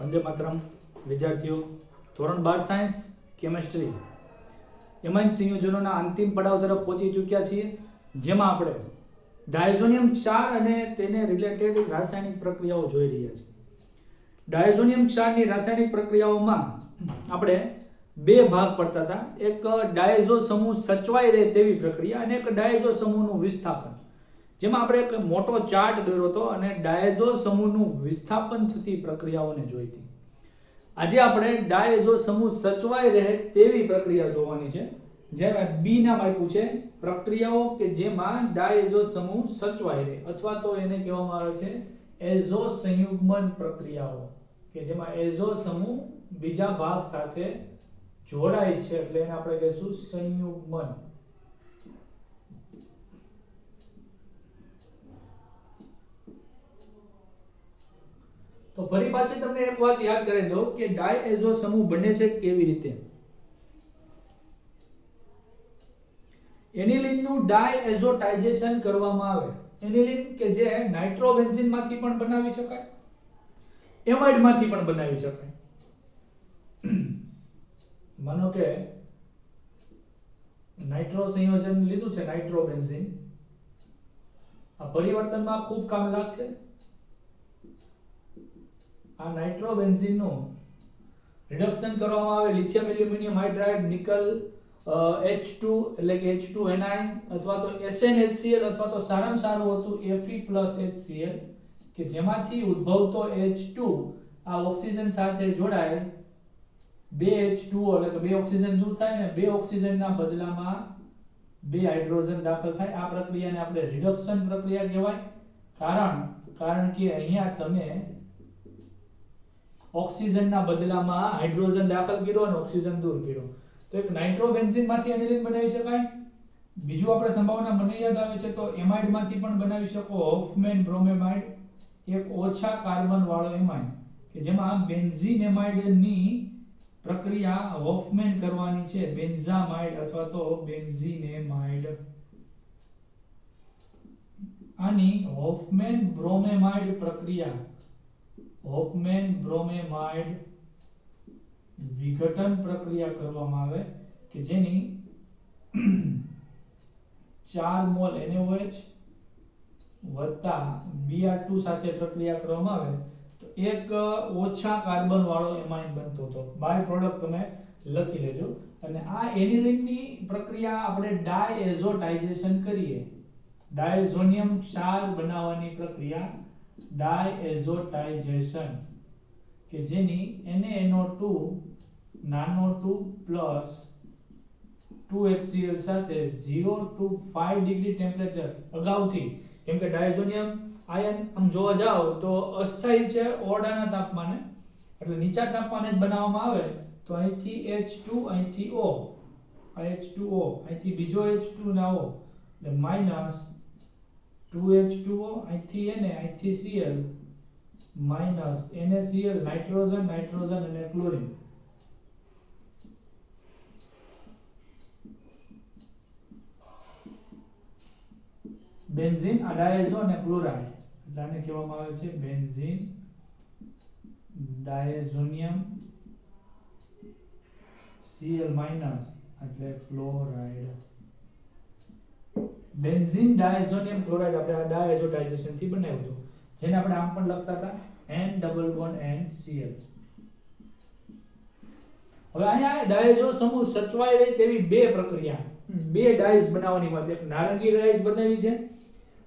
વંદે માતરમ વિદ્યાર્થીઓ ધોરણ 12 science chemistry amine સંયોજનોના અંતિમ પડાવ તરફ પહોંચી ચૂક્યા છીએ, જેમાં આપણે ડાયઝોનિયમ ક્ષાર અને તેને રિલેટેડ રાસાયણિક પ્રક્રિયાઓ જોઈ રહ્યા છીએ. ડાયઝોનિયમ ક્ષારની રાસાયણિક પ્રક્રિયાઓમાં આપણે બે ભાગ પડતા હતા. એક ડાયઝો સમૂહ સચવાઈ રહે તેવી પ્રક્રિયા અને એક ડાયઝો સમૂહનું વિસ્થાપન, જેમાં આપણે એક મોટો ચાર્ટ દોર્યો હતો અને ડાયઝો સમૂહનું વિસ્થાપન થતી પ્રક્રિયાઓને જોઈ હતી. આજે આપણે ડાયઝો સમૂહ સચવાઈ રહે તેવી પ્રક્રિયા જોવાની છે, જેમાં બી નામ આપ્યું છે પ્રક્રિયાઓ કે જેમાં ડાયઝો સમૂહ સચવાઈ રહે, અથવા તો એને કહેવામાં આવે છે એઝો સંયુગ્મન પ્રક્રિયાઓ, કે જેમાં એઝો સમૂહ બીજા ભાગ સાથે જોડાય છે, એટલે એને આપણે કહીશું સંયુગ્મન. તો ફરી પાછી તમને એક વાત યાદ કરી દઉં કે ડાયએઝો સમૂહ બને છે કેવી રીતે. એનિલિનનું ડાયએઝોટાઇઝેશન કરવામાં આવે. એનિલિન કે જે નાઇટ્રોબેન્ઝીન માંથી પણ બનાવી શકાય, એમાઇડ માંથી પણ બનાવી શકાય. માનો કે નાઇટ્રો સંયોજન લીધું છે, નાઇટ્રોબેન્ઝીન, આ પરિવર્તનમાં ખૂબ કામ લાગશે. આ નાઇટ્રોબેન્ઝીન નું રિડક્શન કરવામાં આવે lithium aluminium hydride nickel H2 એટલે કે H2Ni અથવા તો SnHCl અથવા તો સારામાં સારું હતું Fe+HCl, કે જેમાંથી ઉદ્ભવતો H2 આ ઓક્સિજન સાથે જોડાય, બે H2O એટલે કે બે ઓક્સિજન દૂર થાય ને બે ઓક્સિજનના બદલામાં બે હાઇડ્રોજન દાખલ થાય. આ પ્રક્રિયાને આપણે રિડક્શન પ્રક્રિયા કહેવાય. કારણ કે અહીંયા તમે ઓક્સિજનના બદલામાં હાઇડ્રોજન દાખલ કર્યો અને ઓક્સિજન દૂર કર્યો. તો એક નાઇટ્રોબેન્ઝીન માંથી એનિલિન બનાવી શકાય. બીજું આપણે સંભાવના મને યાદ આવે છે તો એમાઇડ માંથી પણ બનાવી શકો, હોફમેન બ્રોમેમાઇડ, એક ઓછા કાર્બન વાળો એમાઇડ, કે જેમાં બેન્ઝીન એમાઇડની પ્રક્રિયા હોફમેન કરવાની છે, બેન્ઝામાઇડ અથવા તો બેન્ઝીનેમાઇડ. આની હોફમેન બ્રોમેમાઇડ પ્રક્રિયા, હોફમેન બ્રોમેમાઇડ વિઘટન પ્રક્રિયા કરવામાં આવે, કે જેની 4 મોલ NaOH વત્તા Br2 સાથે પ્રક્રિયા કરવામાં આવે તો એક ઓછા કાર્બન વાળો એમાઇન બનતો હતો. બાય પ્રોડક્ટ તમે લખી લેજો. અને આ એનિલિનની પ્રક્રિયા આપણે ડાયએઝોટાઇઝેશન કરીએ, ડાયઝોનિયમ ક્ષાર બનાવવાની પ્રક્રિયા ડાયએઝોટાઇઝેશન, કે જેની NaNO2 નાનો 2 પ્લસ 2HCl સાથે 0 to 5 ડિગ્રી ટેમ્પરેચર અગાઉથી, કેમ કે ડાયઝોનિયમ આયન આમ જોવા જાવ તો અસ્થાયી છે ઓરડાના તાપમાને, એટલે નીચા તાપમાને જ બનાવવામાં આવે તો અહીંથી H2 અહીંથી O, આ H2O અહીંથી બીજો H2 ના O એટલે માઈનસ 2H2O અહીંથી Na અહીંથી Cl માઈનસ NaCl નાઇટ્રોજન અને ક્લોરીન. બેન્ઝીન આ ડાયઝો અને ક્લોરાઇડ એટલે આને કહેવામાં આવે છે બેન્ઝીન ડાયઝોનિયમ Cl માઈનસ એટલે ક્લોરાઇડ. બેન્ઝીન ડાયઝોનિયમ ક્લોરાઇડ આપણે આ ડાયઝોટાઇઝેશન થી બનાવ્યું હતું, જેને આપણે આમ પણ લખતા હતા N+NCl. હવે અહીંયા ડાયઝો સમૂહ સચવાઈ રહે તેવી બે પ્રક્રિયા, બે ડાયઝ બનાવવાની વાત, એક નારંગી ડાયઝ બનાવી છે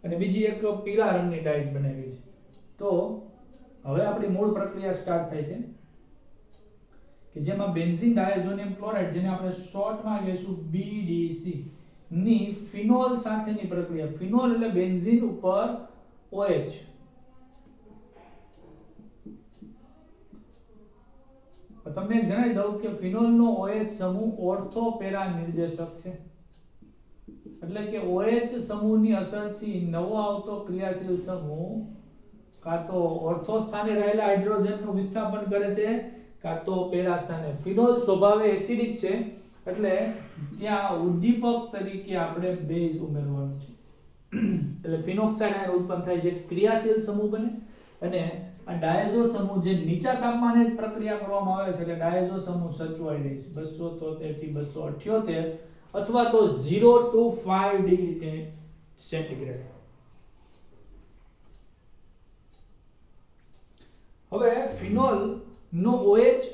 અને બીજી એક પીળા રંગની ડાયઝ બનાવી છે. તો હવે આપણી મૂળ પ્રક્રિયા સ્ટાર્ટ થાય છે, કે જેમાં બેન્ઝીન ડાયઝોનિયમ ક્લોરાઇડ, જેને આપણે શોર્ટમાં કહીશું BDC ની ફિનોલ સાથેની પ્રક્રિયા. ફિનોલ એટલે બેન્ઝીન ઉપર OH, તમને જણાવી દઉં કે ફિનોલનો OH સમૂહ ઓર્થો પેરા નિર્દેશક છે, એટલે કે OH સમૂહની અસરથી નવો આવતો ક્રિયાશીલ સમૂહ કાં તો ઓર્થો સ્થાને રહેલા હાઇડ્રોજનનું વિસ્થાપન કરે છે કાં તો પેરા સ્થાને. ફિનોલ સ્વભાવે એસિડિક છે, એટલે ત્યાં ઉદ્દીપક તરીકે આપણે બેઝ ઉમેરવાનું છે, એટલે ફિનોક્સાઇડ આયન ઉત્પન્ન થાય છે, ક્રિયાશીલ સમૂહ બને અને આ ડાયઝો સમૂહ જે નીચા તાપમાને જ પ્રક્રિયા કરવામાં આવે છે એટલે ડાયઝો સમૂહ સચવાઈ રહે છે 273 થી 278 અથવા તો 0 to 5 ડિગ્રી સેન્ટીગ્રેડ. હવે ફિનોલ નો OH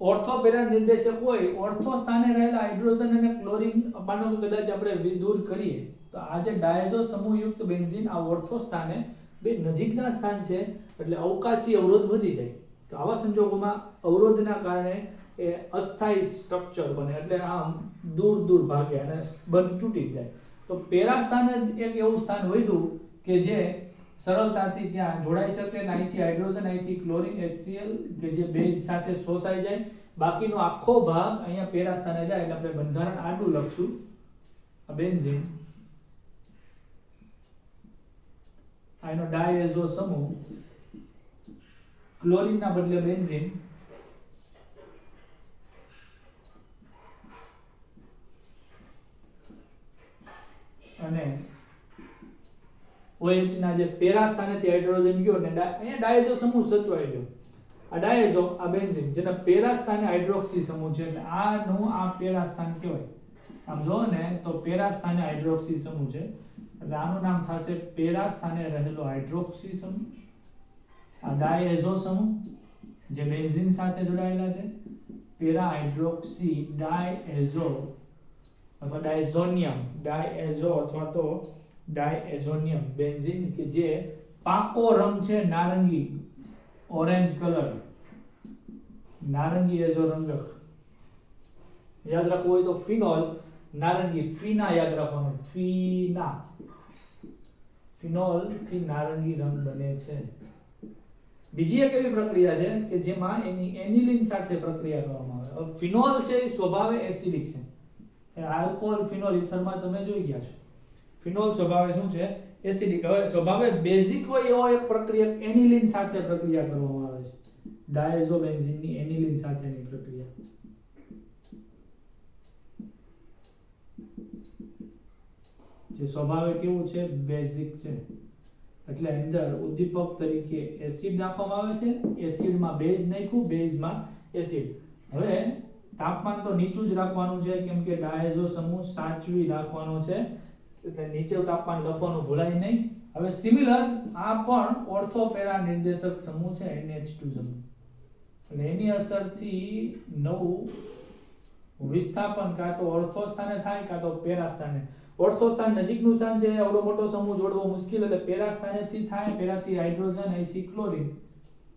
ઓર્થો પેરા નિર્દેશક હોય, ઓર્થો સ્થાને રહેલા હાઇડ્રોજન અને ક્લોરીન માનો કે કદાચ આપણે દૂર કરીએ તો આ જે ડાયઝો સમૂહયુક્ત બેન્ઝીન આ ઓર્થો સ્થાને બે નજીકના સ્થાન છે એટલે અવકાશી અવરોધ વધી જાય. તો આવા સંજોગોમાં અવરોધના કારણે એ અસ્થાયી સ્ટ્રક્ચર બને એટલે આમ દૂર દૂર ભાગે અને બંધ તૂટી જાય. તો પેરા સ્થાન જ એક એવું સ્થાન વધ્યું કે જે સરળતાથી ત્યાં જોડાઈ શકે અને અહીંથી હાઇડ્રોજન અહીંથી ક્લોરીન HCl કે જે બેઝ સાથે શોષાઈ જાય. બાકીનો આખો ભાગ અહીંયા પેરા સ્થાને જાય એટલે આપણે બંધારણ આડું લખશું. આ બેન્ઝીન આનો ડાયઝો સમૂહ ક્લોરીન ના બદલે બેન્ઝીન અને OH ના જે પેરા સ્થાનેથી હાઇડ્રોજન ગયો ને અહીંયા ડાયઝો સમૂહ સચવાઈ ગયો. આ ડાયઝો આ બેન્ઝીન જેના પેરા સ્થાને હાઇડ્રોક્સી સમૂહ છે એટલે આનું આ પેરા સ્થાન કહેવાય. આમ જો ને તો પેરા સ્થાને હાઇડ્રોક્સી સમૂહ છે એટલે આનું નામ થશે પેરા સ્થાને રહેલો હાઇડ્રોક્સી સમૂહ. આ ડાયઝો સમૂહ જે બેન્ઝીન સાથે જોડાયેલા છે પેરા હાઇડ્રોક્સી ડાયઝો અથવા ડાયઝો અથવા તો ડાયઝોનિયમ બેન્ઝીન કે જે પાકો રંગ છે નારંગી ઓરેન્જ કલર નારંગી એજો રંગક યાદ રાખવું હોય તો ફિનોલ નારંગી ફીના યાદ રાખવાનું ફિનોલ થી નારંગી રંગ બને છે. બીજી એક એવી પ્રક્રિયા છે કે જેમાં એની એનિલિન સાથે પ્રક્રિયા કરવામાં આવે. હવે ફિનોલ છે એ સ્વભાવે એસિડિક છે. આલ્કોહોલ ફિનોલ ઇથરમાં તમે જોઈ ગયા છો. ફિનોલ સ્વભાવે શું છે એસિડિક. હવે સ્વભાવે બેઝિક હોય એવો એક પ્રક્રિયા એનિલિન સાથે પ્રક્રિયા કરવામાં આવે છે. ડાયઝો બેન્ઝીન ની એનિલિન સાથેની પ્રક્રિયા જે સ્વભાવે કેવું છે બેઝિક છે એટલે અંદર ઉદ્દીપક તરીકે એસિડ નાખવામાં આવે છે. એસિડમાં બેઝ નાખ્યું બેઝમાં એસિડ. હવે તાપમાન તો નીચું જ રાખવાનું છે કેમ કે ડાયઝો સમૂહ સાચવી રાખવાનો છે એટલે નીચે તાપમાન લખવાનું ભૂલાય નહીં. હવે સિમિલર આ પણ ઓર્થો પેરા નિર્દેશક સમૂહ છે NH2 સમૂહ એટલે એની અસરથી નવું વિસ્થાપન કાં તો ઓર્થો સ્થાને થાય કાં તો પેરા સ્થાને. ઓર્થો સ્થાન નજીકનું સ્થાન છે આવડો મોટો સમૂહ જોડવો મુશ્કેલ એટલે પેરા સ્થાનેથી થાય. પેરાથી હાઇડ્રોજન અહીંથી ક્લોરીન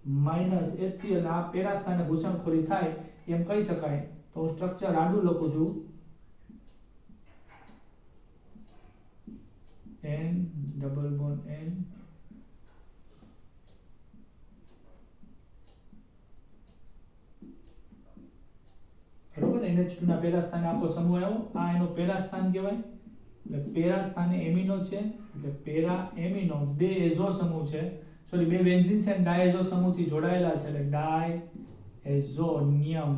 -HCl આ પેરા સ્થાને ઘૂસણખોરી થાય એમ કહી શકાય. તો સ્ટ્રક્ચર આડું લખું છું N ડબલ બોન્ડ N બરોબર. NH2 ના પેરા સ્થાને આખો સમૂહ આવ્યો. આ એનું પેરા સ્થાન કહેવાય એટલે પેરા સ્થાને એમિનો છે એટલે પેરા એમિનો બે એઝો સમૂહ છે સોરી બે બેન્ઝીન છે ડાયઝો સમૂહથી જોડાયેલા છે એટલે ડાયઝોનિયમ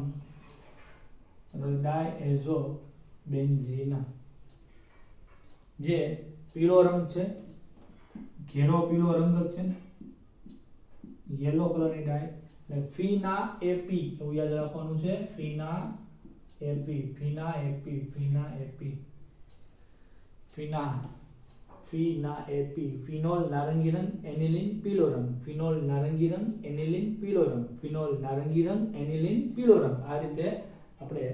એટલે ડાયઝો બેન્ઝીન જે પીળો રંગ છે ઘેરો પીળો રંગ છે યેલો કલરની ડાય એટલે ફીના એપી એવું યાદ રાખવાનું છે. ફીના એપી ફિનોલ નારંગી રંગ એનિલિન પીળો રંગ ફિનોલ નારંગી રંગ એનિલિન પીળો રંગ ફિનોલ નારંગી રંગ એનિલિન પીળો રંગ આ રીતે આપણે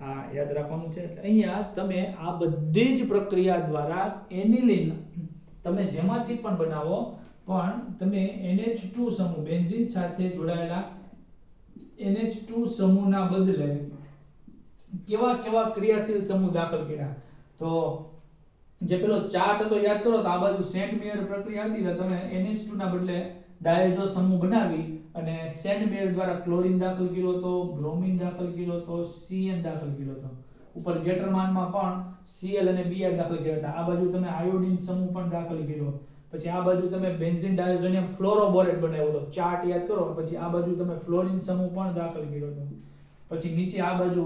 આ યાદ રાખવાનું છે. એટલે અહીંયા તમે આ બધી જ પ્રક્રિયા દ્વારા એનિલિન તમે જેમાંથી પણ બનાવો પણ તમે NH2 સમૂહ બેન્ઝીન સાથે જોડાયેલા NH2 સમૂહના બદલે કેવા કેવા ક્રિયાશીલ સમૂહ દાખલ કર્યા. તો જે પેલો ચાર્ટ હતો યાદ કરો તો આ બાજુ સેન્ટ મેયર પ્રક્રિયા હતી એટલે તમે NH2 ના બદલે ડાયઝો સમૂહ બનાવી અને સેન્ટ મેયર દ્વારા ક્લોરીન દાખલ કર્યો તો બ્રોમિન દાખલ કર્યો તો CN દાખલ કર્યો તો ઉપર ગેટરમાનમાં પણ Cl અને Br દાખલ કર્યા હતા. આ બાજુ તમે આયોડિન સમૂહ પણ દાખલ કર્યો. પછી આ બાજુ તમે બેન્ઝીન ડાયઝોનિયમ ફ્લોરોબોરેટ બનાવ્યો હતો ચાર્ટ યાદ કરો. પછી આ બાજુ તમે ફ્લોરિન સમૂહ પણ દાખલ કર્યો હતો. પછી નીચે આ બાજુ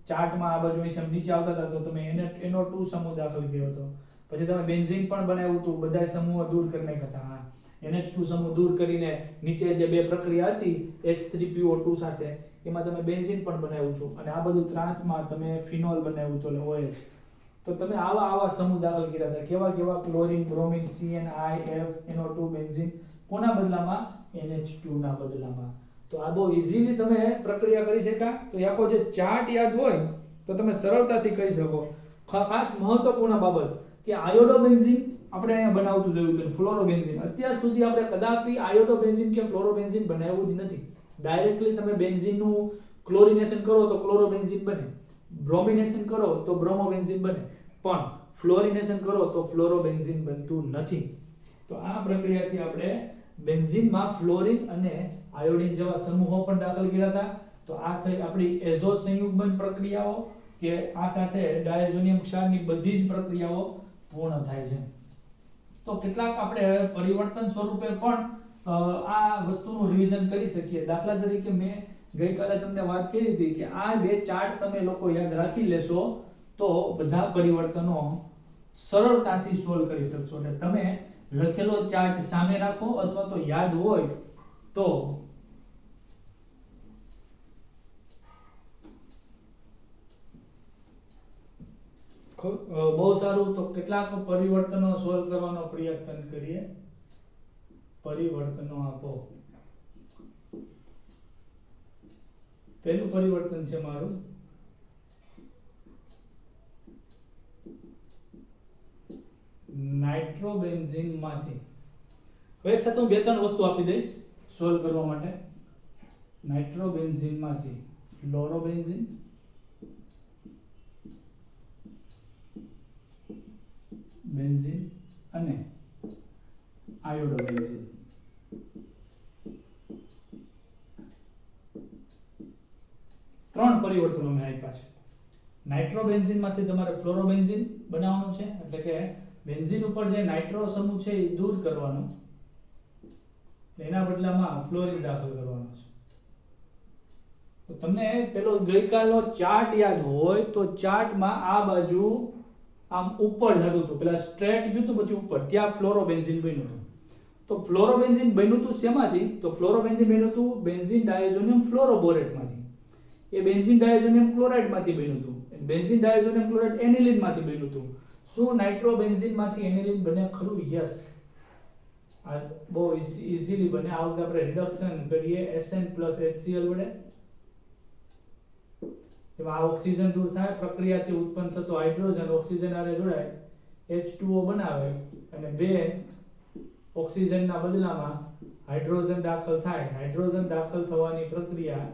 ચાર્ટમાં આ બાજુ નીચે આવતા હતા તો તમે NO2 સમૂહ દાખલ કર્યો હતો. પછી તમે બેન્ઝીન પણ બનાવ્યું હતું બધા સમૂહો દૂર કરી નાખ્યા હતા. NH2 સમૂહ દૂર કરીને નીચે જે બે પ્રક્રિયા હતી H3PO2 સાથે એમાં તમે બેન્ઝીન પણ બનાવ્યું છો અને આ બધું ત્રાંસમાં તમે ફિનોલ બનાવ્યું તો એટલે OH. તો તમે આવા સમૂહ દાખલ કર્યા હતા. કેવા chlorine, bromine, CnIF, NO2, benzene કોના બદલામાં? NH2 ના બદલામાં. તો આ બહુ ઈઝીલી તમે પ્રક્રિયા કરી શકા. તો એ આખો જે ચાર્ટ યાદ હોય તો તમે સરળતાથી કરી શકો. ખાસ મહત્વપૂર્ણ બાબત કે આયોડોબેન્ઝીન આપણે અહીંયા બનાવતું જોયું હતું, ફ્લોરોબેન્ઝીન. અત્યાર સુધી આપણે કદાપી આયોડોબેન્ઝીન કે ફ્લોરોબેન્ઝીન બનાવ્યું જ નથી. ડાયરેક્ટલી તમે બેન્ઝીનનું ક્લોરિનેશન કરો તો ક્લોરોબેન્ઝીન બને, બ્રોમિનેશન કરો તો બ્રોમોબેન્ઝીન બને, પણ ફ્લોરિનેશન કરો તો ફ્લોરોબેન્ઝીન બનતું નથી. તો આ પ્રક્રિયાથી આપણે બેન્ઝીનમાં ફ્લોરિન અને આયોડિન જેવા સમૂહો પણ દાખલ કર્યા હતા. તો આ થઈ આપણી એઝો સંયુગ્મન પ્રક્રિયાઓ કે આ સાથે ડાયઝોનિયમ ક્ષારની બધી જ પ્રક્રિયાઓ પૂર્ણ થાય છે. તો કેટલાક આપણે પરિવર્તન સ્વરૂપે પણ આ વસ્તુનું રિવિઝન કરી શકીએ. દાખલા તરીકે મેં ગઈકાલે તમને વાત કરી હતી કે આ બે ચાર્ટ તમે લોકો યાદ રાખી લેશો તો બધા પરિવર્તનો સરળતાથી સોલ્વ કરી શકશો. એટલે તમે લખેલો ચાર્ટ સામે રાખો અથવા તો યાદ હોય તો બહુ સારું. તો કેટલાક પરિવર્તનો સોલ્વ કરવાનો પ્રયત્ન કરીએ. પરિવર્તનો આપો. પહેલું પરિવર્તન છે મારું નાઇટ્રોબેન્ઝીન માંથી. હવે એક સાથે હું બે ત્રણ વસ્તુ આપી દઈશ સોલ્વ કરવા માટે. નાઇટ્રોબેન્ઝીન માંથી ફ્લોરોબેન્ઝીન, બેન્ઝીન અને આયોડોબેન્ઝીન. ત્રણ પરિવર્તનો મેં આપ્યા છે. નાઇટ્રોબેન્ઝીન માંથી તમારે ફ્લોરોબેન્ઝીન બનાવવાનું છે, એટલે કે બેન્ઝીન ઉપર જે નાઇટ્રો સમૂહ છે એ દૂર કરવાનો, એના બદલામાં ફ્લોરિન દાખલ કરવાનો છે. તો તમને પેલો ગઈકાલનો ચાર્ટ યાદ હોય તો ચાર્ટમાં આ બાજુ આમ ઉપર જતું હતું, પેલા સ્ટ્રેટ ગયું હતું પછી ઉપર, ત્યાં ફ્લોરોબેન્ઝીન બન્યું હતું. તો ફ્લોરોબેન્ઝીન બન્યું હતું શેમાંથી? તો ફ્લોરોબેન્ઝીન બન્યું હતું બેન્ઝીન ડાયઝોનિયમ ફ્લોરોબોરેટમાંથી. એ બેન્ઝીન ડાયઝોનિયમ ક્લોરાઇડમાંથી બન્યું હતું. બેન્ઝીન ડાયઝોનિયમ ક્લોરાઇડ એનિલિનમાંથી બન્યું હતું. શું નાઇટ્રોબેન્ઝીન માંથી એનિલિન બને ખરું? યસ. આ બહુ ઈઝીલી બને. આ વખતે આપણે રિડક્શન કરીએ SN HCl વડે. જેમાં આ ઓક્સિજન દૂર થાય, પ્રક્રિયાથી ઉત્પન્ન થતો હાઇડ્રોજન ઓક્સિજન હારે જોડાય H2O બનાવે અને બે ઓક્સિજનના બદલામાં હાઇડ્રોજન દાખલ થાય. હાઇડ્રોજન દાખલ થવાની પ્રક્રિયા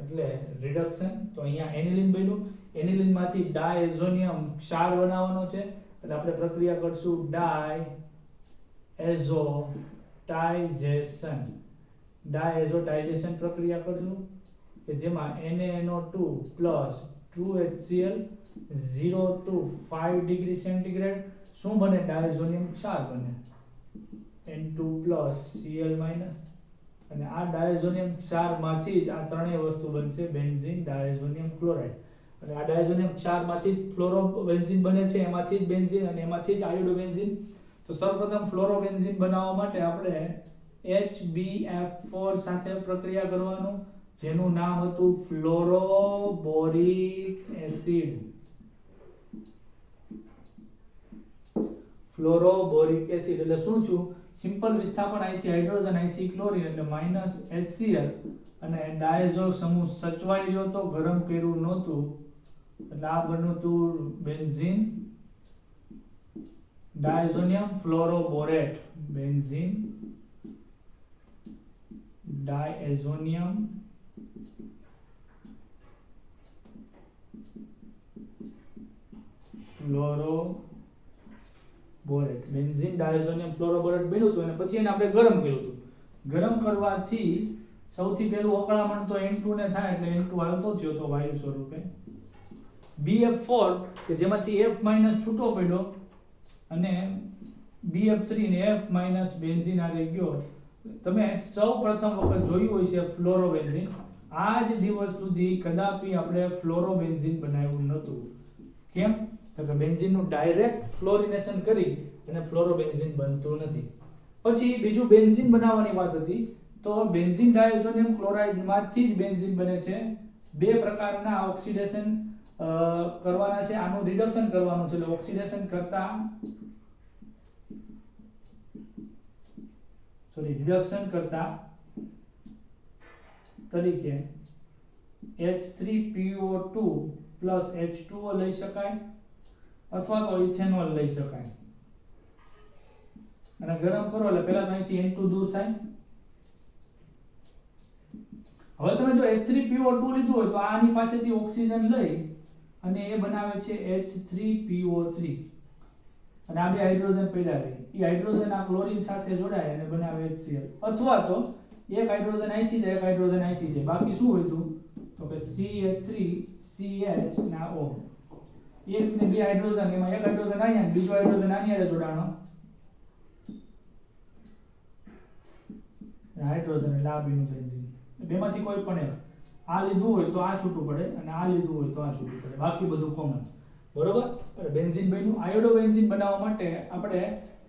એટલે રિડક્શન. તો અહીંયા એનિલિન બન્યું. એનિલિન માંથી ડાયઝોનિયમ ક્ષાર બનાવવાનો છે એટલે આપણે પ્રક્રિયા કરશું ડાયએઝોટાઇઝેશન. ડાયએઝોટાઇઝેશન પ્રક્રિયા કરશું કે જેમાં NaNO2 2HCl 0 to 5 degree centigrade શું બને? ડાયઝોનિયમ ક્ષાર બને. N2 Cl અને આ ડાયઝોનિયમ ક્ષારમાંથી જ આ ત્રણેય વસ્તુ બનશે બેન્ઝીન ડાયઝોનિયમ ક્લોરાઇડ. અને આ ડાયઝોનિયમ ક્ષારમાંથી જ ફ્લોરોબેન્ઝીન બને છે, એમાંથી જ બેન્ઝીન અને એમાંથી જ આયોડોબેન્ઝીન. તો સૌપ્રથમ ફ્લોરોબેન્ઝીન બનાવવા માટે આપણે HbF4 સાથે પ્રક્રિયા કરવાનું, જેનું નામ હતું ફ્લોરોબોરિક એસિડ. ફ્લોરોબોરિક એસિડ એટલે શું છું? સિમ્પલ વિસ્થાપન, અહીંથી હાઇડ્રોજન અહીંથી ક્લોરીન એટલે HCl અને ડાયઝો સમૂહ સચવાઈ રહ્યો તો, ગરમ કર્યું નહોતું એટલે આ બન્યું હતું benzene diazonium fluoroborate. Benzene diazonium fluoroborate. Benzene diazonium fluoroborate બન્યું હતું અને પછી એને આપણે ગરમ કર્યું હતું. ગરમ કરવાથી સૌથી પહેલું અકળામણ તો N2 ને થાય એટલે N2 હાલતો થયો તો વાયુ સ્વરૂપે. BF4 કે જેમાંથી F- છૂટો પડ્યો અને BF3 ને F- બેન્ઝીન આ રહી ગયો. તમે સૌ પ્રથમ વખત જોયું હોય છે ફ્લોરોબેન્ઝીન. આજ દિવસ સુધી કદાપી આપણે ફ્લોરોબેન્ઝીન બનાવ્યું નહોતું. કેમ? તો કે બેન્ઝીનનું ડાયરેક્ટ ફ્લોરિનેશન કરી અને ફ્લોરોબેન્ઝીન બનતું નથી. પછી બીજું બેન્ઝીન બનાવવાની વાત હતી, તો બેન્ઝીન ડાયઝોનિયમ ક્લોરાઇડ માંથી જ બેન્ઝીન બને છે. બે પ્રકારના ઓક્સિડેશન કરવાના છે, આનું રિડક્શન કરવાનું છે, એટલે ઓક્સિડેશન કરતા રિડક્શન કરતા તરીકે H3PO2 H2O લઈ શકાય અથવા તો ઇથેનોલ લઈ શકાય. અને ગરમ કરો એટલે પહેલા તો અહીંથી N2 દૂર થાય. હવે તમે જો H3PO2 લીધું હોય તો આની પાસેથી ઓક્સિજન લઈ અને એ બનાવે છે H3PO3, અને આ બે હાઇડ્રોજન પડ્યા રહે, એ હાઇડ્રોજન આ ક્લોરીન સાથે જોડાય અને બનાવે HCl. અથવા તો એક હાઇડ્રોજન અહીંથી જાય, એક હાઇડ્રોજન અહીંથી જાય, બાકી શું હોય તો કે CH3CH ના O, એક ને બે હાઇડ્રોજન, એમાં એક હાઇડ્રોજન અહીંયા અને બીજો હાઇડ્રોજન આની સાથે જોડાણો, હાઇડ્રોજન એટલે આ બેનું બેન્ઝીન. બેમાંથી કોઈ પણ એક, આ લીધું હોય તો આ છૂટું પડે અને આ લીધું હોય તો આ છૂટું પડે, બાકી બધું કોમન. બરોબર? એટલે બેન્ઝીન બન્યું. આયોડો બેન્ઝીન બનાવવા માટે આપણે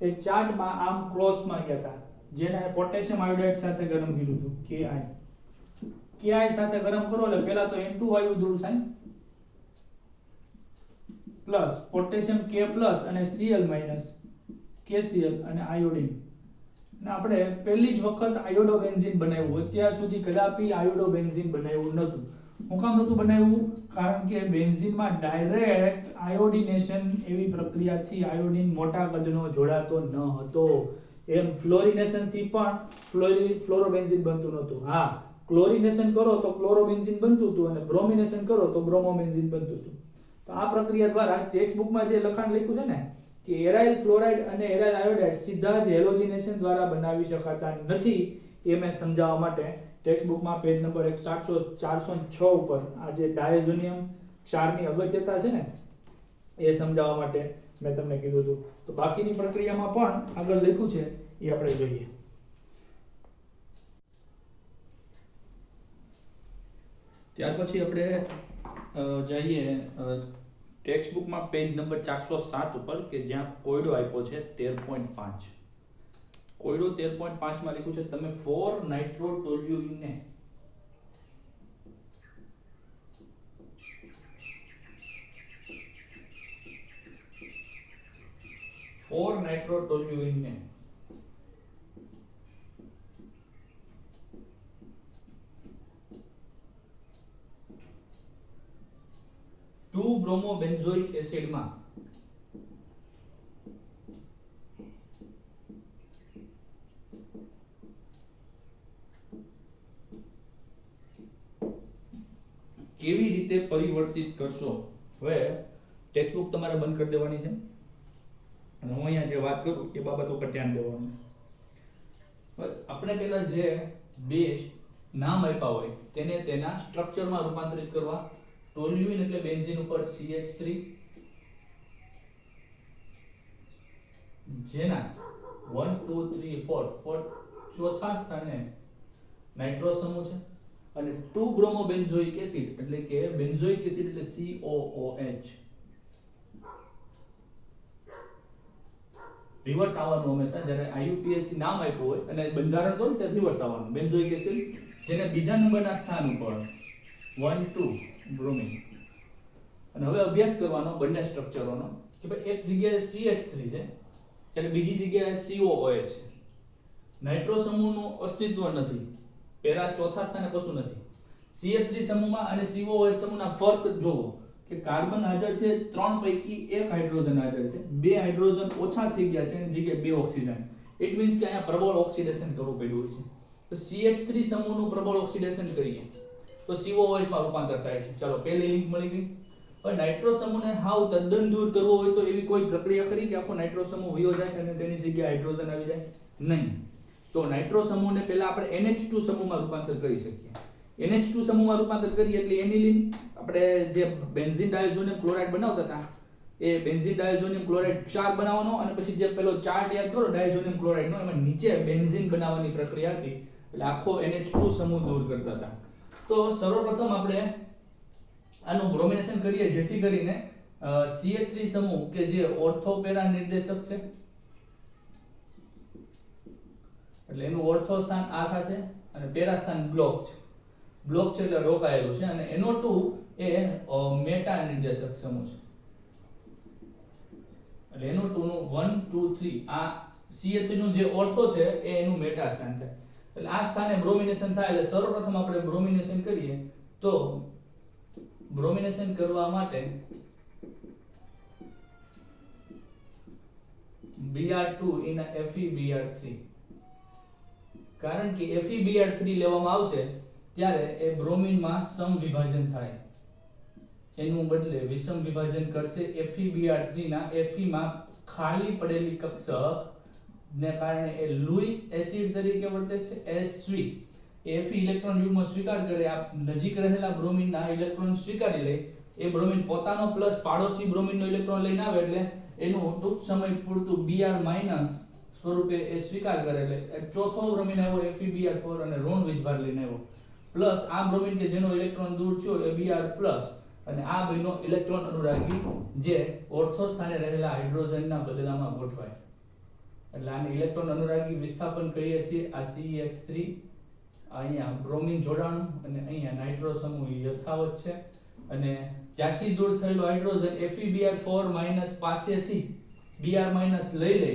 એક ચાર્ટમાં આમ ક્રોસમાં ગયા હતા, જેને પોટેશિયમ આયોડાઇડ સાથે ગરમ કર્યું હતું, Ki સાથે ગરમ કરો એટલે પહેલા તો N2 વાયુ દૂર થાય, પ્લસ પોટેશિયમ K પ્લસ અને Cl માઈનસ KCl અને આયોડીન. અને આપણે પહેલી જ વખત આયોડો બેન્ઝીન બનાવ્યું, અત્યાર સુધી કદાપી આયોડો બેન્ઝીન બનાવ્યું નહોતું. હું કામ નહોતું બનાવ્યું? કારણ કે બેન્ઝીનમાં ડાયરેક્ટ આયોડિનેશન એવી પ્રક્રિયાથી આયોડીન મોટા કદનો જોડાતો ન હતો. એમ ફ્લોરિનેશન થી પણ ફ્લોરોબેન્ઝીન બનતું નહોતું. હા, ક્લોરિનેશન કરો તો ક્લોરોબેન્ઝીન બનતું હતું અને બ્રોમિનેશન કરો તો બ્રોમોબેન્ઝીન બનતું હતું. તો આ પ્રક્રિયા દ્વારા ટેક્સ્ટ બુકમાં જે લખાણ લખ્યું છે ને કે એરાઇલ ફ્લોરાઇડ અને એરાઇલ આયોડાઇડ સીધા જ હેલોજિનેશન દ્વારા બનાવી શકાતા નથી, એ મેં સમજાવવા માટે ટેક્સ્ટ બુકમાં પેજ નંબર 406 ઉપર આ જે ડાયઝોનિયમ ક્ષારની અગત્યતા છે ને એ સમજાવવા માટે મેં તમને કીધું હતું. તો બાકીની પ્રક્રિયામાં પણ આગળ લખ્યું છે એ આપણે જોઈએ. ત્યાર પછી આપણે જઈએ ટેક્સ્ટ બુકમાં પેજ નંબર 407 ઉપર કે જ્યાં કોયડો આપ્યો છે 13.5. કોયડો 13.5 માં લખ્યું છે તમે 4 નાઇટ્રોટોલ્યુઇનને 4 નાઇટ્રોટોલ્યુઇનને 2 બ્રોમોબેન્ઝોઇક એસિડમાં કેવી રીતે પરિવર્તિત કરશો. હવે ટેક્સ્ટ બુક તમારે બંધ કરી દેવાની છે અને હું અહીંયા જે વાત કરું એ બાબત ઉપર ધ્યાન દેવાનું. આપણે પહેલા જે બે નામ આપ્યા હોય તેને તેના સ્ટ્રક્ચરમાં રૂપાંતરિત કરવા. ટોલ્યુઇન એટલે બેન્ઝીન ઉપર CH3, જેના 1 2 3 4 ચોથા સ્થાને નાઇટ્રો સમૂહ છે, અને 2 બ્રોમોબેન્ઝોઇક એસિડ એટલે કે બેન્ઝોઇક એસિડ એટલે COOH. રિવર્સ આવવાનું હંમેશા જ્યારે IUPAC નામ આપ્યું હોય અને બંધારણ કરો ત્યારે રિવર્સ આવવાનું. બેન્ઝોઇક એસિડ જેને બીજા નંબરના સ્થાન ઉપર 1 2 બ્રોમિન. અને હવે અભ્યાસ કરવાનો બંને સ્ટ્રક્ચરોનો કે ભાઈ એક જગ્યાએ CH3 છે ત્યારે બીજી જગ્યાએ COOH છે. નાઇટ્રો સમૂહનું અસ્તિત્વ નથી, પેરા ચોથા સ્થાને કશું નથી. CH3 સમૂહમાં અને COOH સમૂહના ફરક જોવો કે કાર્બન હાજર છે 3 પૈકી 1 હાઇડ્રોજન હાજર છે, 2 હાઇડ્રોજન ઓછા થઈ ગયા છે એની જગ્યાએ 2 ઓક્સિજન. ઇટ મીન્સ કે અહીંયા પ્રબળ ઓક્સિડેશન કરવું પડ્યું છે. તો CH3 સમૂહનું પ્રબળ ઓક્સિડેશન કરીએ તો COOH માં રૂપાંતર થાય છે. ચાલો પહેલી લિંક મળી ગઈ. હવે નાઇટ્રો સમૂહને હાવ તદ્દન દૂર કરવો હોય તો એવી કોઈ પ્રક્રિયા ખરી કે આખો નાઇટ્રો સમૂહ વયો જાય અને તેની જગ્યાએ હાઇડ્રોજન આવી જાય? નહીં. તો નાઇટ્રો સમૂહને પહેલા આપણે NH2 સમૂહમાં રૂપાંતર કરી શકીએ. NH2 સમૂહમાં રૂપાંતર કરીએ એટલે એનિલિન, આપણે જે બેન્ઝીન ડાયોઝોનિયમ ક્લોરાઇડ બનાવતા હતા એ બેન્ઝીન ડાયોઝોનિયમ ક્લોરાઇડ ક્ષાર બનાવવાનો, અને પછી જે પેલો ચાર્ટ યાદ કરો ડાયોઝોનિયમ ક્લોરાઇડનો, એમાં નીચે બેન્ઝીન બનાવવાની પ્રક્રિયા હતી એટલે આખો NH2 સમૂહ દૂર કરતા હતા. તો સર્વપ્રથમ આપણે આનું બ્રોમિનેશન કરીએ જેથી કરીને CH3 સમૂહ કે જે ઓર્થોપેરા નિર્દેશક છે એટલે એનું ઓર્થો સ્થાન આ થશે અને પેરા સ્થાન બ્લોક છે. બ્લોક છે એટલે રોકાયેલું છે અને NO2 એ મેટા નિર્દેશક સમૂહ છે. એટલે NO2 નું 1 2 3 આ CH નું જે ઓર્થો છે એ એનું મેટા સ્થાન થાય. એટલે આ સ્થાને બ્રોમિનેશન થાય એટલે સર્વપ્રથમ આપણે બ્રોમિનેશન કરીએ તો બ્રોમિનેશન કરવા માટે Br2 in FeBr3 કારણ કે FeBr3 લેવામાં આવશે ત્યારે એ બ્રોમિન માં સમવિભાજન થાય એનું બદલે વિષમ વિભાજન કરશે FeBr3 ના Fe માં ખાલી પડેલી કક્ષક ને કારણે એ લુઈસ એસિડ તરીકે વર્તે છે H3 Fe ઇલેક્ટ્રોન યુગ્મ સ્વીકાર કરે આ નજીક રહેલા બ્રોમિન ના ઇલેક્ટ્રોન સ્વીકારી લે એ બ્રોમિન પોતાનો પ્લસ પાડોશી બ્રોમિન નો ઇલેક્ટ્રોન લઈને આવે એટલે એનું ટૂંક સમય પૂરતું Br- સ્વરૂપે એ સ્વીકાર કરે એટલે ચોથો બ્રોમિન આવ્યો FeBr4 અને ઋણ વીજભાર લઈને આવ્યો પ્લસ આ બ્રોમિન કે જેનો ઇલેક્ટ્રોન દૂર થયો એ Br+ અને આ બેનો ઇલેક્ટ્રોન અનુરાગી જે ઓર્થો સ્થાને રહેલા હાઇડ્રોજનના બદલામાં ગોઠવાય એટલે આને ઇલેક્ટ્રોન અનુરાગી વિસ્થાપન કહીએ છીએ આ CH3 અહીંયા બ્રોમિન જોડાણ અને અહીંયા નાઇટ્રો સમૂહ યથાવત છે અને ત્યાંથી દૂર થયેલો હાઇડ્રોજન FeBr4- પાસેથી Br- લઈ લે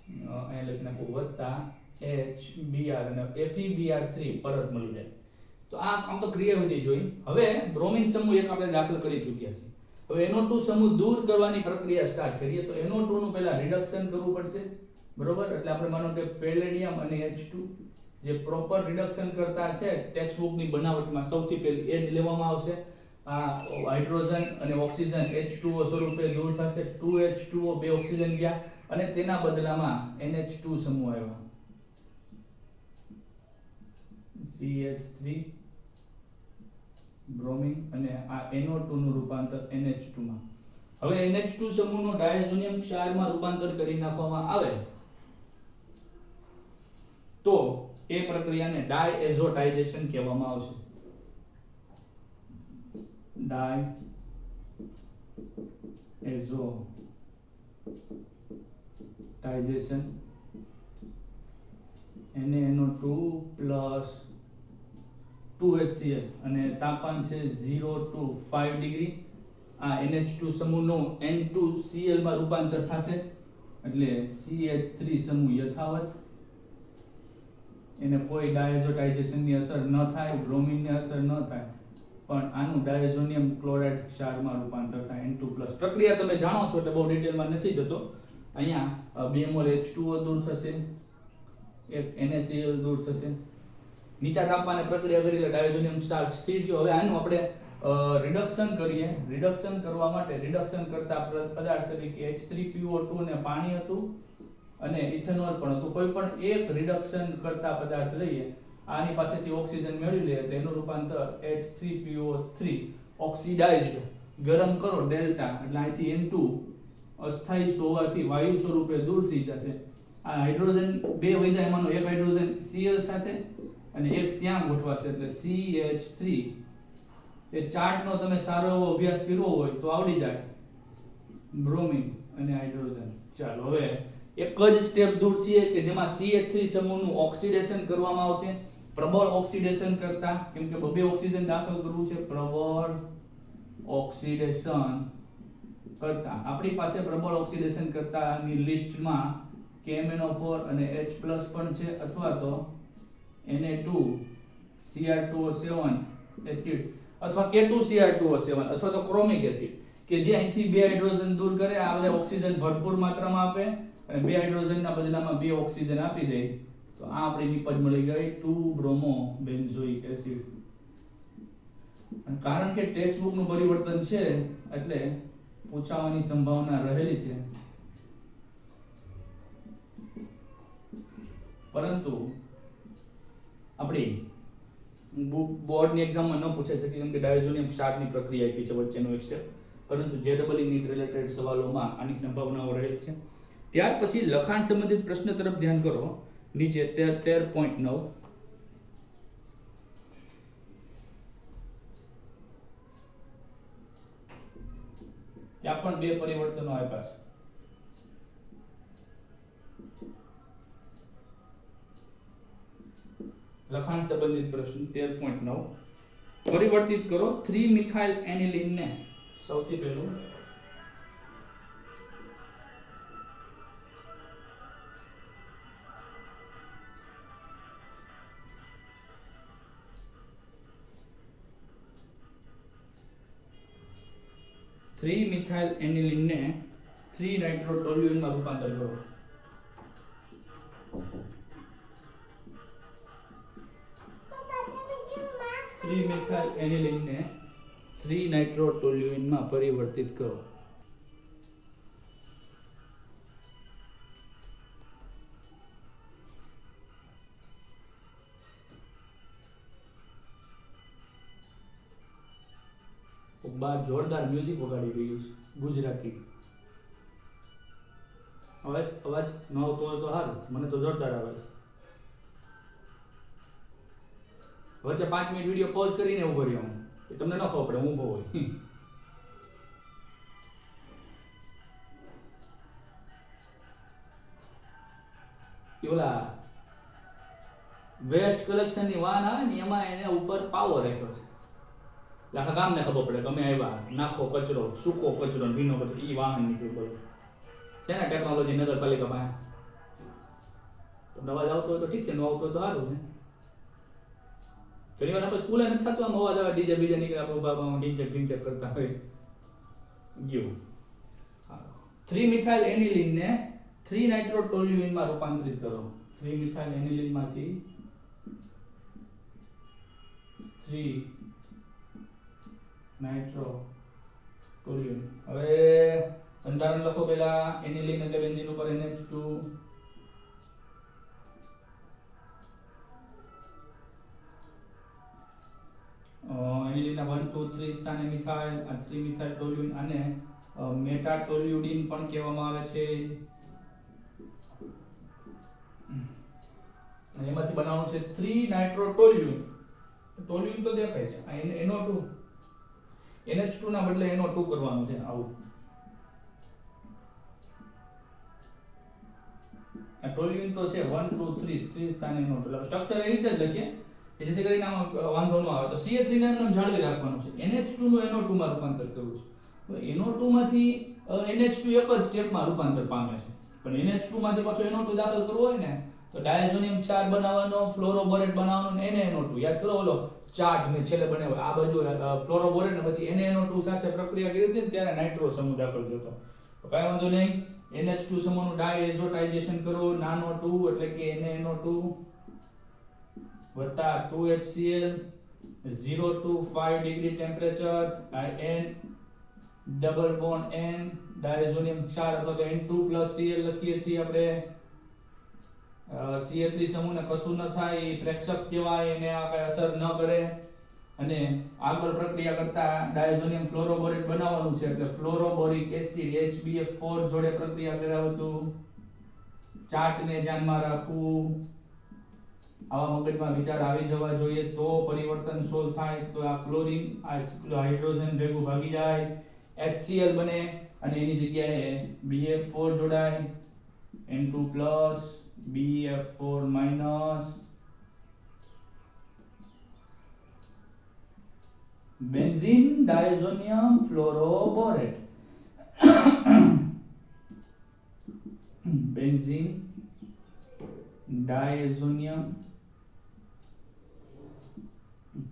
અહીંયા લખી નાખું વત્તા HBr અને FeBr3 પરત મળી જાય તો આ કામ તો ક્રિયાવિધિ જોઈ હવે બ્રોમિન સમૂહ એક આપણે દાખલ કરી ચૂક્યા છે હવે NO2 સમૂહ દૂર કરવાની પ્રક્રિયા સ્ટાર્ટ કરીએ તો NO2 નું પહેલા રિડક્શન કરવું પડશે બરોબર એટલે આપણે માનો કે પેલેડિયમ અને H2 જે પ્રોપર રિડક્શન કરતા છે ટેક્સ્ટ બુક ની બનાવટમાં સૌથી પહેલી એ જ લેવામાં આવશે આ હાઇડ્રોજન અને ઓક્સિજન H2O સ્વરૂપે દૂર થશે 2H2O બે ઓક્સિજન ગયા અને તેના બદલામાં NH2 સમૂહ આવ્યો CH3 બ્રોમિન અને આ NO2 નું રૂપાંતર NH2 માં હવે NH2 સમૂહનું ડાયઝોનિયમ ક્ષારમાં રૂપાંતર કરી નાખવામાં આવે તો એ પ્રક્રિયાને ડાયએઝોટાઇઝેશન કહેવામાં આવશે ડાયએઝોટાઇઝેશન NaNO2 2HCl અને તાપમાન છે 0 to 5 ડિગ્રી આ NH2 સમૂહનું N2Cl માં રૂપાંતર થશે એટલે CH3 સમૂહ યથાવત એને કોઈ ડાયઝોટાઇઝેશન ની અસર ન થાય બ્રોમિન ની અસર ન થાય પણ આનું ડાયઝોનિયમ ક્લોરાઇડ ક્ષારમાં રૂપાંતર થાય N2+ પ્રક્રિયા તમે જાણો છો એટલે બહુ ડિટેલમાં નથી જતો અહીંયા 2 મોલ H2O દૂર થશે એક NaCl દૂર થશે નીચા તાપમાને પ્રક્રિયા કરી એટલે ડાયઝોનિયમ ક્ષાર સ્થિર થયો હવે આનું આપણે રિડક્શન કરીએ રિડક્શન કરવા માટે રિડક્શન કરતા પદાર્થ તરીકે H3PO2 ને પાણી હતું અને ઇથેનોલ પણ હતું કોઈ પણ એક રિડક્શન કરતા પદાર્થ લઈએ આની પાસેથી ઓક્સિજન મેળવી લે તો એનું રૂપાંતર H3PO3 ઓક્સિડાઇઝ્ડ ગરમ કરો ડેલ્ટા એટલે અહીંથી N2 અસ્થાયી હોવાથી વાયુ સ્વરૂપે દૂર થઈ જશે આ હાઇડ્રોજન બે વૈધા એમાંનો એક હાઇડ્રોજન Cl સાથે અને એક ત્યાં ગોઠવાશે એટલે CH3 એ ચાર્ટનો તમે સારો એવો અભ્યાસ કર્યો હોય તો આવડી જાય બ્રોમિન અને હાઇડ્રોજન ચાલો હવે એક જ સ્ટેપ દૂર છે કે જેમાં CH3 સમૂહનું ઓક્સિડેશન કરવામાં આવશે પ્રબળ ઓક્સિડેશન કરતા કેમ કે બે ઓક્સિજન દાખલ કરવું છે પ્રબળ ઓક્સિડેશન કરતા આપણી પાસે પ્રબળ ઓક્સિડેશન કરતાની લિસ્ટમાં KMnO4 અને H+ પણ છે અથવા તો Na2Cr2O7 એસિડ અથવા K2Cr2O7 અથવા તો ક્રોમિક એસિડ કે જે અહીંથી બે હાઇડ્રોજન દૂર કરે આ બધા ઓક્સિજન ભરપૂર માત્રામાં આપે અને બે હાઇડ્રોજનના બદલામાં બે ઓક્સિજન આપી દે તો આ આપણી નિપજ મળી ગઈ 2 બ્રોમો બેન્ઝોઇક એસિડ કારણ કે ટેક્સ્ટ બુક નું પરિવર્તન છે એટલે પૂછાવાની સંભાવના રહેલી છે પરંતુ આપણી બોર્ડની એક્ઝામમાં ન પૂછાઈ શકે કેમ કે ડાયઝોનિયમ ક્ષારની પ્રક્રિયા આપી છે વચ્ચેનો એક સ્ટેપ પરંતુ JEE નીટ રિલેટેડ સવાલોમાં આની સંભાવનાઓ રહેલી છે ત્યાર પછી લખાણ સંબંધિત પ્રશ્ન તરફ ધ્યાન કરો નીચે 13.9 ત્યાં પણ બે પરિવર્તનો આપ્યા છે લખાણ સંબંધિત પ્રશ્ન 13.9 પરિવર્તિત કરો 3 મિથાઇલ એનિલિન ને સૌથી પહેલું 3 મિથાઇલ એનિલિન ને 3 નાઇટ્રોટોલ્યુઇન માં રૂપાંતર કરો. 3 મિથાઇલ એનિલિન ને 3 નાઇટ્રોટોલ્યુઇન માં પરિવર્તિત કરો. બાર જોરદાર મ્યુઝિક વગાડી રહ્યું છે ગુજરાતી. અવાજ ન આવતો હોય તો સારું, મને તો જોરદાર આવે છે. વચ્ચે 5 મિનિટ વિડિયો પોઝ કરીને ઉભો રહ્યો હું, એ તમને ન ખબર પડે હું ઊભો હોય. ઓલા વેસ્ટ કલેક્શન ની વાન આવે ને એમાં એને ઉપર પાવર રાખ્યો છે. આખા ગામને ખબર પડે તમે આવ્યા, નાખો કચરો, સૂકો કચરો, ભીનો કચરો, ઈ વાહન નીકળ્યું બધું છે ને ટેકનોલોજી નગરપાલિકા પાસે. તમને અવાજ આવતો હોય તો ઠીક છે, ન આવતો હોય તો સારું છે. ઘણી વાર આપણે સ્કૂલે નથી થતું આમ અવાજ આવે, ડીજે બીજે નીકળે, આપણે ઉભા ઢીંચક કરતા હોય. ગયું 3 મિથાઇલ એનિલિન ને 3 નાઇટ્રોટોલ્યુઇન માં રૂપાંતરિત કરો. 3 મિથાઇલ એનિલિન માંથી 3 નાઇટ્રોટોલ્યુઇન. હવે બંધારણ લખો પહેલા. એનિલિન એટલે બેન્ઝીન ઉપર NH2, એનિલિનના 1 2 3 સ્થાને મિથાઇલ, આ 3 મિથાઇલ ટોલ્યુઇન, અને મેટાટોલ્યુડિન પણ કહેવામાં આવે છે. અને એમાંથી બનાવવાનું છે 3 નાઇટ્રોટોલ્યુઇન. ટોલ્યુઇન તો દેખાય છે, આ NO2, NH2 ના બદલે NO2 કરવાનું છે. આવું આ ટોલ્યુઇન તો છે 1 2 3 3 સ્થાને NO2. એટલે સ્ટ્રક્ચર એ રીતે જ લખીએ કે જેથી કરીને આમાં વાંધો ન આવે. તો CH3 ને એમને જાળવી રાખવાનું છે. NH2 નું NO2 માં રૂપાંતર કરવું છે. તો NO2 માંથી NH2 એક જ સ્ટેપમાં રૂપાંતર પામે છે. પણ NH2 માંથી પાછો NO2 દાખલ કરવો હોય ને તો ડાયઝોનિયમ 4 બનાવવાનો, ફ્લોરોબોરેટ બનાવવાનો, અને NaNO2. યાદ કરો ઓલો ચાર્ટ મેં છેલ્લે બનાવ્યો, આ બાજુ ફ્લોરોબોરેટ ને પછી NaNO2 સાથે પ્રક્રિયા કરી હતી ને ત્યારે નાઇટ્રો સમૂહ દાખલ થયો હતો. તો કાંઈ વાંધો નહીં, NH2 સમૂહનું ડાયએઝોટાઇઝેશન કરો. નાનો 2 એટલે કે NaNO2 વત્તા 2HCl 0 to 5 degree temperature, N double bond N, diazonium 4 અથવા તો N2+Cl લખીએ છીએ આપણે. CH3 સમૂહને કશું ન થાય, એ પ્રેક્ષક કહેવાય, એને આ કઈ અસર ન કરે. અને આગળ પ્રક્રિયા કરતા ડાયઝોનિયમ ફ્લોરોબોરેટ બનાવવાનું છે એટલે ફ્લોરોબોરિક એસિડ HBF4 જોડે પ્રક્રિયા કરાવતું. ચાર્ટને ધ્યાનમાં રાખવું. આવા મગજમાં વિચાર આવી જવા જોઈએ તો પરિવર્તન સોલ્વ થાય. તો આ ક્લોરીન આ હાઇડ્રોજન ભેગું ભાગી જાય, HCl બને અને એની જગ્યાએ BF4 જોડાય, N2+, BF4-, benzene diazonium fluoroborate. Benzene diazonium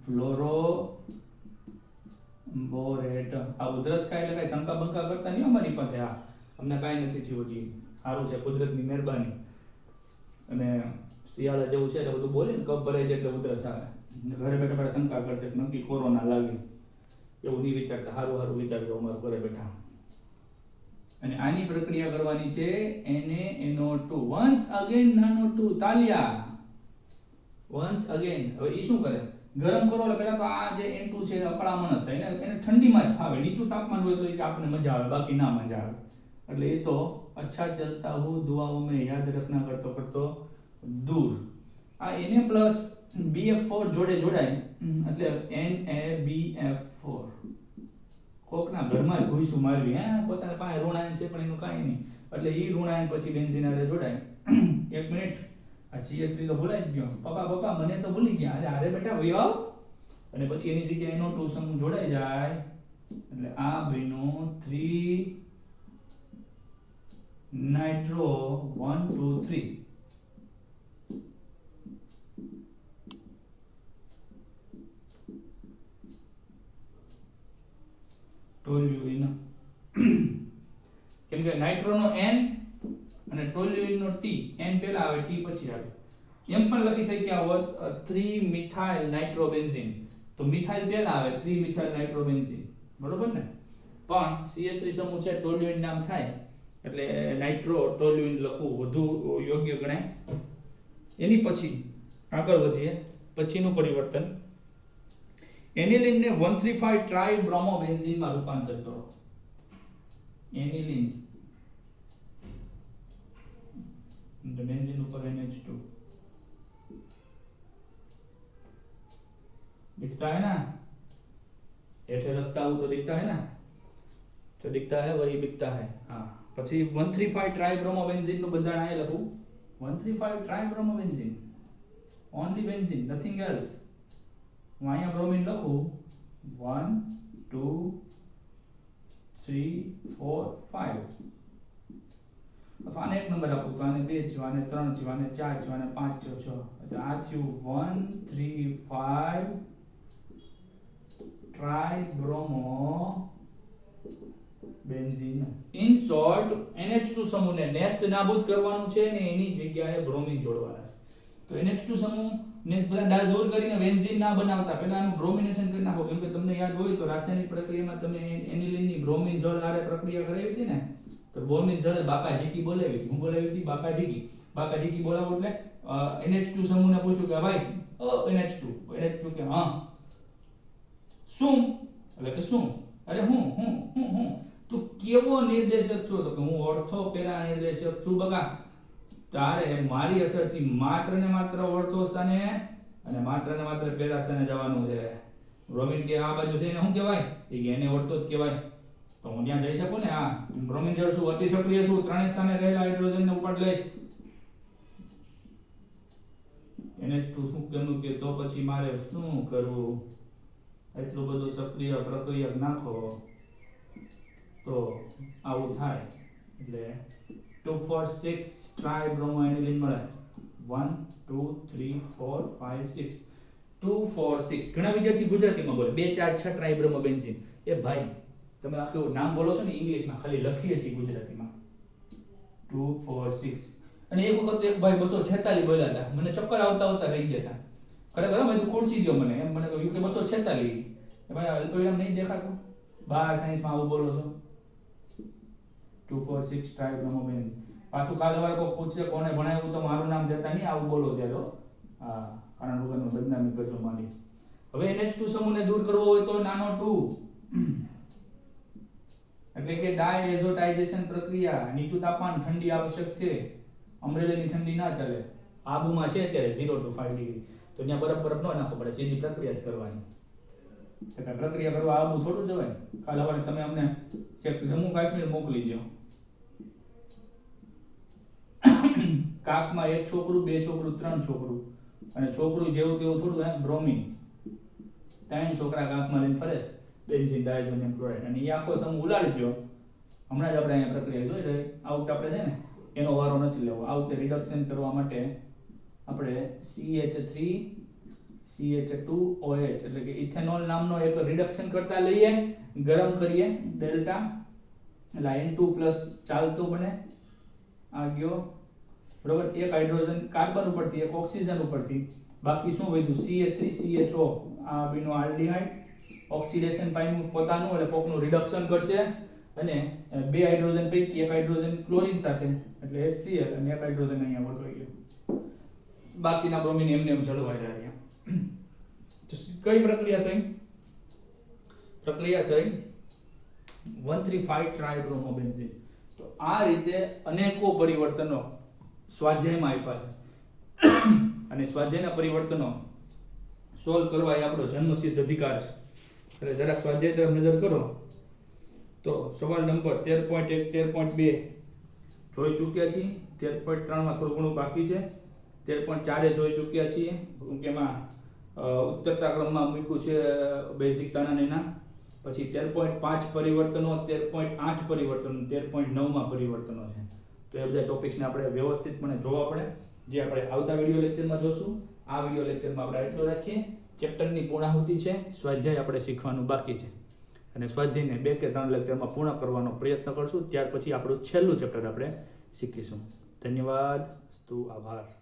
fluoroborate. આ ઉધરસ ખાય એટલે કઈ શંકા બંકા કરતા નહીં અમારી પાસે. આ અમને કાંઈ નથી થયું હજી, સારું છે, કુદરતની મહેરબાની. અને શિયાળા જેવું છે એટલે બધું બોલે ને કપ ભરાઈ જાય એટલે ઉધરસ આવે. ઘરે બેઠા બેઠા શંકા કરશે કે નક્કી કોરોના લાગે, એવું નહીં વિચારતા. સારું વિચારજો અમારું ઘરે બેઠા. અને આની પ્રક્રિયા કરવાની છે NaNO2 once again નાનો 2 તાલિયા once again. હવે ઈ શું કરે, ગરમ કરો એટલે પહેલા તો આ જે N2 છે અકળામણ જ થાય ને, એને ઠંડીમાં જ ફાવે. નીચું તાપમાન હોય તો એ આપણને મજા આવે, બાકી ના મજા આવે. એટલે એ તો અચ્છા ચલતા હું દુઆઓ મેં યાદ રખના કરતો દૂર. આ Na+ BF4 જોડે જોડાય એટલે NaBF4. કોકના ઘરમાં જ ઘૂસું મારવી, પોતાના પાસે ઋણાયન છે પણ એનું કાંઈ નહીં. એટલે ઈ ઋણાયન પછી બેન્ઝીન હારે જોડાય. 1 મિનિટ, આ CH3 તો ભૂલાઈ જ ગયો. પપ્પા પપ્પા મને તો ભૂલી ગયા. અરે અરે બેટા વયો આવ. અને પછી એની જગ્યાએ NO2 સમૂહ જોડાઈ જાય એટલે આ બન્યું 3 નાઇટ્રો 1 2 3. ટોલ્યુઇન કેમ કે નાઇટ્રોનો N અને ટોલ્યુઇનનો T. N પહેલા આવે, T પછી આવે. એમ પણ લખી શક્યા હોત 3 મિથાઇલ નાઇટ્રોબેન્ઝીન. તો મિથાઇલ પહેલા આવે, 3 મિથાઇલ નાઇટ્રોબેન્ઝીન, બરોબર ને? પણ CH3 સમૂહ છે, ટોલ્યુઇન નામ થાય એટલે નાઇટ્રો ટોલ્યુઇન લખવું વધુ યોગ્ય ગણાય. એની પછી આગળ વધીએ. પછીનું પરિવર્તન, એનિલિન ને 135 ટ્રાઇબ્રોમોબેન્ઝીન માં રૂપાંતર કરો. એનિલિન तो बेंजीन ऊपर NH2 दिखता है ना, ऐसे रखता हूं तो दिखता है ना, तो दिखता है वही दिखता है. हाँ, પછી 135 ट्राइब्रोमोबेंजीन નું બંધારણ આ લખું. 135 ट्राइब्रोमोबेंजीन, only benzene, nothing else. હું અહીંયા બ્રોમિન લખું 1 2 3 4 5. तो आने एक नंबर आपको, तो आने 2 છે, આને 3 છે, આને 4 છે, આને 5 છે, 6. એટલે આ થયું 1 3 5 ટ્રાઇબ્રોમો બેન્ઝીન. ઇન શોર્ટ NH2 સમૂહને નેસ્ત નાબૂદ કરવાનું છે ને એની જગ્યાએ બ્રોમિન જોડવાના છે. તો NH2 સમૂહ ને પેલા ડા દૂર કરીને બેન્ઝીન ના બનાવતા, પહેલા આનું બ્રોમિનેશન કરી નાખો. કેમ કે તમને યાદ હોય તો રાસાયણિક પ્રક્રિયામાં તમે એનિલિનની બ્રોમિન જળ હારે પ્રક્રિયા કરાવી હતી ને, તો બ્રોમિન જળે બાકાજીકી બોલાવી હતી. હું બોલાવી હતી બાકાજીકી. બાકાજીકી બોલાવો એટલે NH2 સમૂહને પૂછ્યું કે ભાઈ NH2 કે હા શું, એટલે કે શું, અરે હું તું કેવો નિર્દેશક છો, તો કે હું ઓર્થો પેરા નિર્દેશક છું. બકા તારે મારી અસરથી માત્ર ને માત્ર ઓર્થો સ્થાને અને માત્ર ને માત્ર પેરા સ્થાને જવાનું છે. બ્રોમિન કે આ બાજુ છે એને શું કહેવાય, એને ઓર્થો જ કહેવાય. તો હું ત્યાં જઈ શકું ને. આ બ્રોમિન જળ શું અતિ સક્રિય છું, ત્રણેય સ્થાને રહેલા હાઇડ્રોજન ને ઉપાડ લઈશ. NH2 શું કેનું કે તો પછી મારે શું કરવું, એટલું બધું સક્રિય પ્રક્રિયા નાખો તો આવું થાય. એટલે 2 4 6 ટ્રાઇબ્રોમો એનિલિન મળે. 1 2 3 4 5 6 2 4 6. ઘણા વિદ્યાર્થી ગુજરાતીમાં બોલે 2 4 6 ટ્રાઇબ્રોમો બેન્ઝીન. એ ભાઈ તમે આખું નામ બોલો છો ને ઇંગ્લિશમાં, ખાલી લખીએ છીએ ગુજરાતીમાં 2 4 6. અને એક વખત એક ભાઈ 246 બોલ્યા હતા, મને ચક્કર આવતા રહી ગયા હતા. ખરેખર મેં તો ખુરશી ગયો મને, એમ મને કહ્યું કે 246. એ ભાઈ અલ્પવિરામ નહીં દેખાતો, બાર સાયન્સમાં આવું બોલો છો. 2 4 6 ટ્રાઇબ્રોમો બેન્ઝીન. પાછું કાલ સવારે કોઈ પૂછે કોને ભણાવ્યું તો મારું નામ દેતા નહીં, આવું બોલો ત્યારે. હા, કારણ વગરનો બદનામી કરજો મારી. હવે NH2 સમૂહને દૂર કરવો હોય તો નાનો 2 એટલે કે ડાયએઝોટાઇઝેશન પ્રક્રિયા. નીચું તાપમાન, ઠંડી આવશ્યક છે. અમરેલીની ઠંડી ના ચાલે. આબુમાં છે અત્યારે 0 to 5 ડિગ્રી, તો ત્યાં બરફ ન નાખવો પડે, સીધી પ્રક્રિયા જ કરવાની. તો કે પ્રક્રિયા કરવા આબુ થોડું જવાય. કાલ સવારે તમે અમને જમ્મુ કાશ્મીર મોકલી દો, કાકમાં એક છોકરું, બે છોકરું, ત્રણ છોકરું, અને છોકરું જેવું તેવું થોડું હે બ્રોમિન. 3 છોકરા કાકમાં લઈને ફરે છે, બેન્ઝીન ડાયઝોનિયમ ક્લોરાઇડ. અને એ આખો સમૂહ ઉલાડી ગયો. હમણાં જ આપણે અહીંયા પ્રક્રિયા જોઈ રહી. આ વખતે આપણે છે ને એનો વારો નથી લેવો. આ વખતે રિડક્શન કરવા માટે આપણે CH3 CH2OH એટલે કે ઇથેનોલ નામનો એક રિડક્શન કરતા લઈએ, ગરમ કરીએ ડેલ્ટા, એટલે N2+ ચાલતો બને. આ ગયો બરોબર. એક હાઇડ્રોજન કાર્બન ઉપરથી, એક ઓક્સિજન ઉપરથી, બાકી શું વધ્યું CH3CHO. આ બન્યું આલ્ડીહાઇડ. ઓક્સિડેશન પામ્યું પોતાનું, એટલે કોકનું રિડક્શન કરશે અને બે હાઇડ્રોજન પૈકી એક હાઇડ્રોજન ક્લોરીન સાથે એટલે HCl અને એક હાઇડ્રોજન અહીંયા વટવાઈ ગયો. બાકીના બ્રોમિન એમને એમ જળવાઈ રહ્યા. તો કઈ પ્રક્રિયા થઈ? પ્રક્રિયા થઈ 135 ટ્રાઇબ્રોમો બેન્ઝીન. તો આ રીતે અનેકો પરિવર્તનો સ્વાધ્યાયમાં આપ્યા છે. અને સ્વાધ્યાયના પરિવર્તનો સોલ્વ કરવા એ આપણો જન્મસિદ્ધ અધિકાર છે. એટલે જરાક સ્વાધ્યાય તરફ નજર કરો તો સવાલ નંબર 13.1 13.2 જોઈ ચૂક્યા છીએ. 13.3 માં થોડું ઘણું બાકી છે. 13.4 જોઈ ચૂક્યા છીએ. કે એમાં ઉત્તરતા ક્રમમાં મૂક્યું છે બેઝિક તાણાનીના. પછી 13.5 પરિવર્તનો, 13.8 પરિવર્તનો, 13.9માં પરિવર્તનો છે. તો એ બધા ટોપિક્સને આપણે વ્યવસ્થિતપણે જોવા પડે, જે આપણે આવતા વિડીયો લેક્ચરમાં જોશું. આ વિડીયો લેક્ચરમાં આપણે એટલું રાખીએ. ચેપ્ટરની પૂર્ણાહુતિ છે, સ્વાધ્યાય આપણે શીખવાનું બાકી છે અને સ્વાધ્યાયને 2 કે 3 લેક્ચરમાં પૂર્ણ કરવાનો પ્રયત્ન કરશું. ત્યાર પછી આપણું છેલ્લું ચેપ્ટર આપણે શીખીશું. ધન્યવાદ. આભાર.